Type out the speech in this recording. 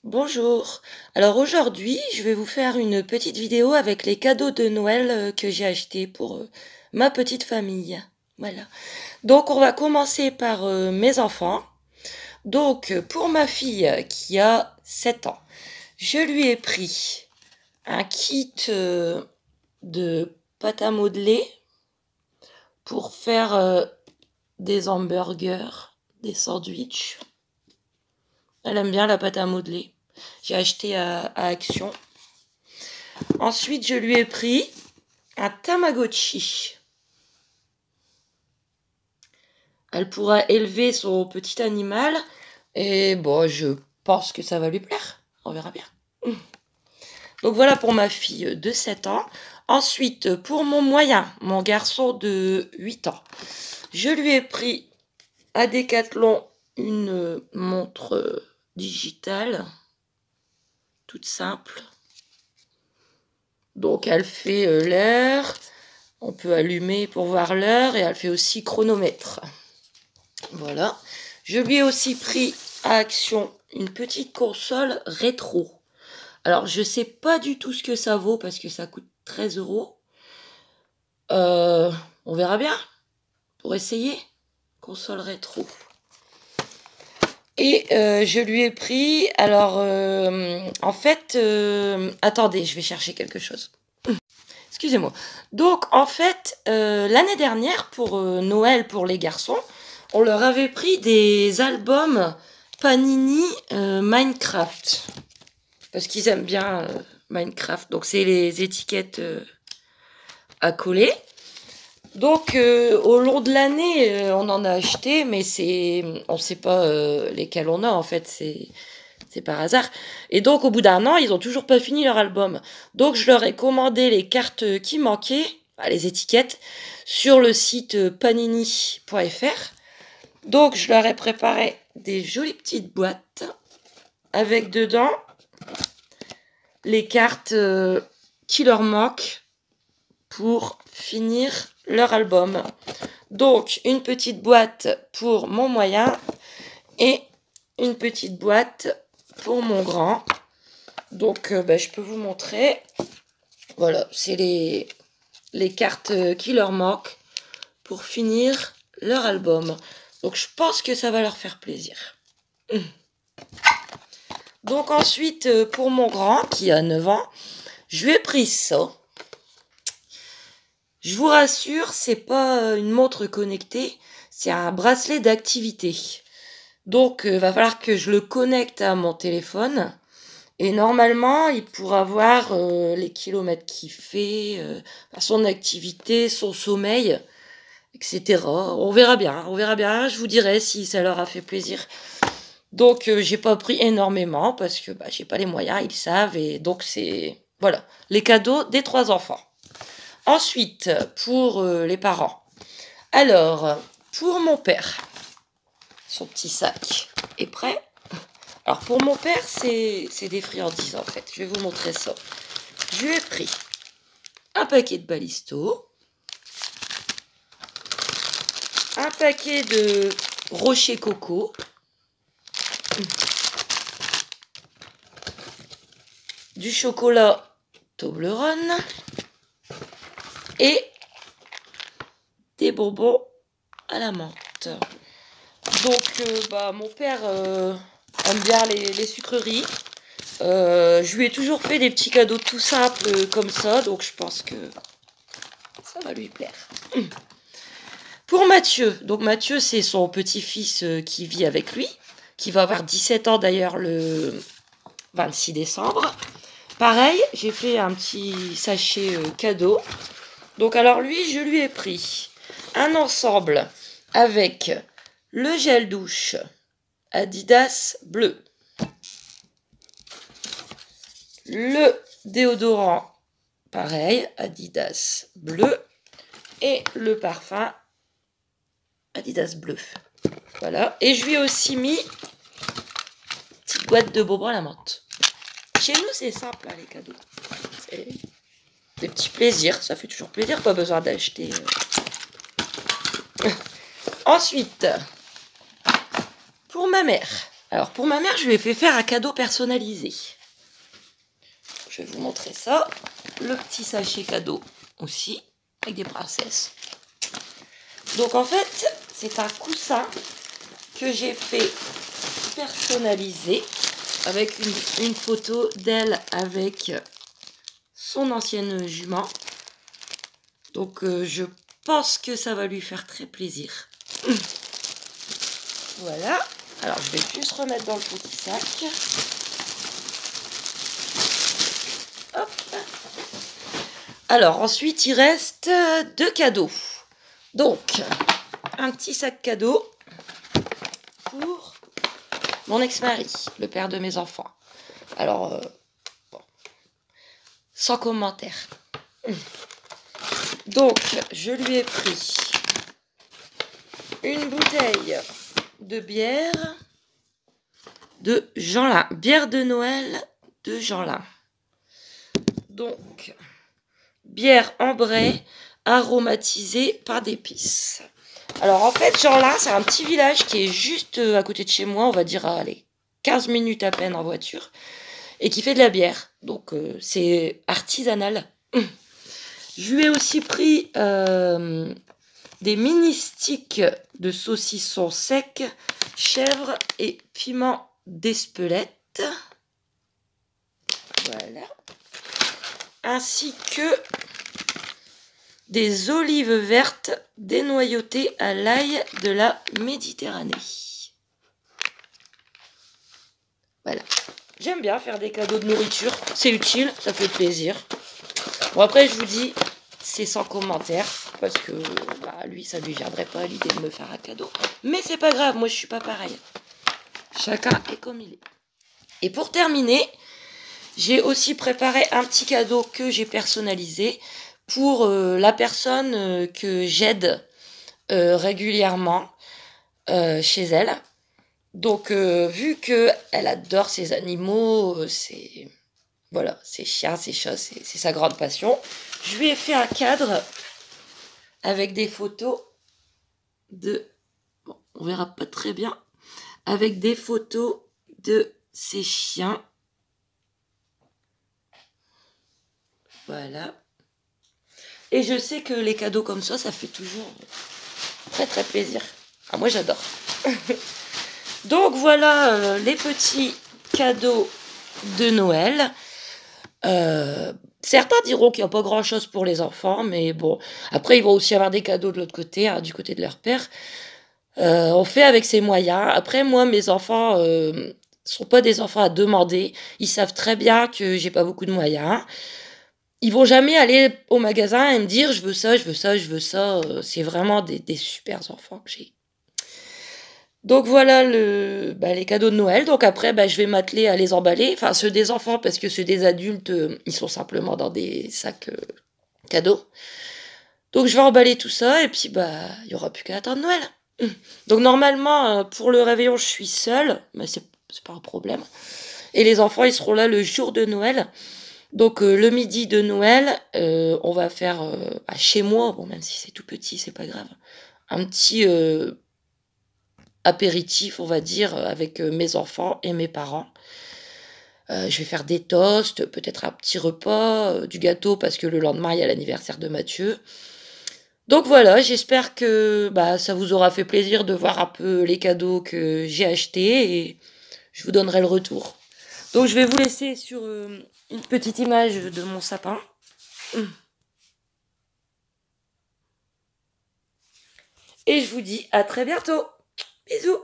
Bonjour. Alors aujourd'hui, je vais vous faire une petite vidéo avec les cadeaux de Noël que j'ai achetés pour ma petite famille. Voilà. Donc on va commencer par mes enfants. Donc pour ma fille qui a 7 ans, je lui ai pris un kit de pâte à modeler pour faire des hamburgers, des sandwichs. Elle aime bien la pâte à modeler. J'ai acheté à Action. Ensuite, je lui ai pris un Tamagotchi. Elle pourra élever son petit animal. Et bon, je pense que ça va lui plaire. On verra bien. Donc voilà pour ma fille de 7 ans. Ensuite, pour mon moyen, mon garçon de 8 ans, je lui ai pris à Decathlon une montre digitale, toute simple. Donc elle fait l'heure, on peut allumer pour voir l'heure et elle fait aussi chronomètre. Voilà. Je lui ai aussi pris à Action une petite console rétro. Alors je sais pas du tout ce que ça vaut parce que ça coûte 13 €. On verra bien pour essayer. Console rétro. Et je lui ai pris, alors en fait, attendez, je vais chercher quelque chose. Excusez-moi. Donc en fait, l'année dernière pour Noël pour les garçons, on leur avait pris des albums Panini Minecraft. Parce qu'ils aiment bien Minecraft. Donc c'est les étiquettes à coller. Donc au long de l'année, on en a acheté, mais on ne sait pas lesquels on a en fait. C'est par hasard. Et donc, au bout d'un an, ils n'ont toujours pas fini leur album. Donc, je leur ai commandé les cartes qui manquaient, les étiquettes, sur le site panini.fr. Donc, je leur ai préparé des jolies petites boîtes avec dedans les cartes qui leur manquent pour finir leur album. Donc, une petite boîte pour mon moyen et une petite boîte pour mon grand. Donc je peux vous montrer. Voilà, c'est les cartes qui leur manquent pour finir leur album. Donc je pense que ça va leur faire plaisir. Donc ensuite pour mon grand qui a 9 ans, je lui ai pris ça. Je vous rassure, c'est pas une montre connectée, c'est un bracelet d'activité. Donc va falloir que je le connecte à mon téléphone. Et normalement, il pourra voir les kilomètres qu'il fait, son activité, son sommeil, etc. On verra bien, je vous dirai si ça leur a fait plaisir. Donc, j'ai pas pris énormément parce que j'ai pas les moyens, ils savent. Et donc, c'est voilà, les cadeaux des 3 enfants. Ensuite, pour les parents. Alors, pour mon père, son petit sac est prêt. Alors pour mon père, c'est des friandises en fait. Je vais vous montrer ça. Je lui ai pris un paquet de Balisto, un paquet de Rocher Coco, du chocolat Toblerone et des bonbons à la menthe. Donc mon père aime bien les sucreries. Je lui ai toujours fait des petits cadeaux tout simples comme ça, donc je pense que ça va lui plaire. Pour Mathieu, donc Mathieu c'est son petit-fils qui vit avec lui, qui va avoir 17 ans d'ailleurs le 26 décembre. Pareil, j'ai fait un petit sachet cadeau. Donc alors lui, je lui ai pris un ensemble avec le gel douche Adidas bleu, le déodorant, pareil, Adidas bleu, et le parfum Adidas bleu. Voilà. Et je lui ai aussi mis une petite boîte de bonbons à la menthe. Chez nous, c'est simple, les cadeaux. C'est des petits plaisirs. Ça fait toujours plaisir, pas besoin d'acheter. Ensuite, pour ma mère, Alors, pour ma mère, je lui ai fait faire un cadeau personnalisé. Je vais vous montrer ça. Le petit sachet cadeau aussi, avec des princesses. Donc, en fait, c'est un coussin que j'ai fait personnaliser avec une photo d'elle avec son ancienne jument. Donc, je pense que ça va lui faire très plaisir. Voilà. Alors, je vais juste remettre dans le petit sac. Hop. Alors, ensuite, il reste 2 cadeaux. Donc, un petit sac cadeau pour mon ex-mari, le père de mes enfants. Alors, bon, sans commentaire. Donc, je lui ai pris une bouteille de bière de Jeanlin. Bière de Noël de Jeanlin. Donc, bière ambrée aromatisée par d'épices. Alors, en fait, Jeanlin, c'est un petit village qui est juste à côté de chez moi, on va dire, allez, 15 minutes à peine en voiture, et qui fait de la bière. Donc, c'est artisanal. Je lui ai aussi pris des mini sticks de saucisson sec, chèvre et piment d'Espelette. Voilà. Ainsi que des olives vertes dénoyautées à l'ail de la Méditerranée. Voilà. J'aime bien faire des cadeaux de nourriture. C'est utile, ça fait plaisir. Bon, après, je vous dis, c'est sans commentaire. Parce que lui, ça lui viendrait pas à l'idée de me faire un cadeau. Mais c'est pas grave, moi, je suis pas pareil. Chacun est comme il est. Et pour terminer, j'ai aussi préparé un petit cadeau que j'ai personnalisé pour la personne que j'aide régulièrement chez elle. Donc, vu qu'elle adore ses animaux, voilà, ses chiens, ses chats, c'est sa grande passion, je lui ai fait un cadre avec des photos de... Bon, on verra pas très bien. Avec des photos de ses chiens. Voilà. Et je sais que les cadeaux comme ça fait toujours très très plaisir. Ah, moi j'adore. Donc voilà les petits cadeaux de Noël. Certains diront qu'il n'y a pas grand chose pour les enfants, mais bon, après ils vont aussi avoir des cadeaux de l'autre côté, hein, du côté de leur père. On fait avec ses moyens. Après, moi, mes enfants sont pas des enfants à demander. Ils savent très bien que j'ai pas beaucoup de moyens. Ils vont jamais aller au magasin et me dire je veux ça, je veux ça, je veux ça. C'est vraiment des super enfants que j'ai. Donc voilà les cadeaux de Noël. Donc après, je vais m'atteler à les emballer. Enfin, ceux des enfants, parce que ceux des adultes, ils sont simplement dans des sacs cadeaux. Donc je vais emballer tout ça et puis il y aura plus qu'à attendre Noël. Donc normalement, pour le réveillon, je suis seule, mais c'est pas un problème. Et les enfants, ils seront là le jour de Noël. Donc le midi de Noël, on va faire chez moi, bon même si c'est tout petit, c'est pas grave, un petit apéritif, on va dire, avec mes enfants et mes parents. Je vais faire des toasts, peut-être un petit repas, du gâteau parce que le lendemain il y a l'anniversaire de Mathieu. Donc voilà, j'espère que ça vous aura fait plaisir de voir un peu les cadeaux que j'ai achetés et je vous donnerai le retour. Donc je vais vous laisser sur une petite image de mon sapin. Et je vous dis à très bientôt. Bisous.